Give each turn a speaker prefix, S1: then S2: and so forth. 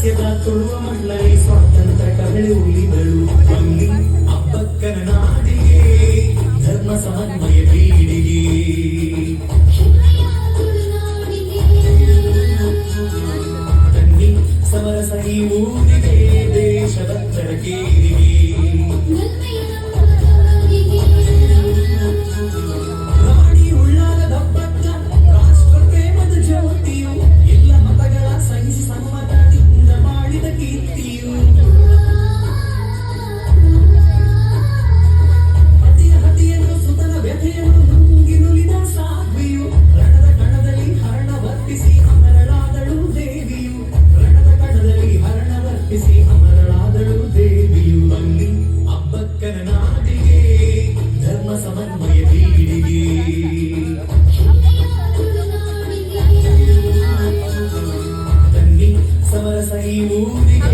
S1: ಸಸ್ಯದ ತುಳುವ ಮಣ್ಣಲ್ಲಿ ಸ್ವಾತಂತ್ರ್ಯ ಕಹಳೆ ಉಳಿದಳು ಅಲ್ಲಿ ಅಪ್ಪಕ್ಕನ ನಾಡಿಗೆ ಧರ್ಮ ಸಮನ್ವಯ ಬೀಡಿಗೆ ತನ್ನಿ ಸಮರಸ ಈ ಊರಿಗೆ ದೇಶಭಕ್ತರ ಕೇರಿಗೆ ರಾಣಿ ಉಳ್ಳಾಲ ದಬ್ಬಕ್ಕ ರಾಷ್ಟ್ರ ಪ್ರೇಮದ ಜ್ಯೋತಿಯು ಎಲ್ಲ ಮತಗಳ ಸಹಿಸಿ ಸಮ್ಮತದಿಂದ ಮಾಡಿದ ಕೀರ್ತಿಯು ಹತಿಯನ್ನು ಸುತನ ವ್ಯಥೆಯನ್ನು ನುಂಗಿ ನುಲಿದ ಸಾಧ್ವಿಯು ರಣದ ಕಣದಲ್ಲಿ ಹರಣ ವರ್ತಿಸಿ ಅಮರಳಾದಳು ದೇವಿಯು ರಣದ ಕಣದಲ್ಲಿ ಹರಣ ವರ್ತಿಸಿ ಅಮರಳಾದಳು ದೇವಿಯು ಅಲ್ಲಿ ಅಬ್ಬಕ್ಕನ ನಾಡಿಗೆ ಧರ್ಮ ಸಮನ್ವಯ ಬೀಡಿಗೆ ತನ್ನಿ ಸಮರಸ ಈ ಊರಿಗೆ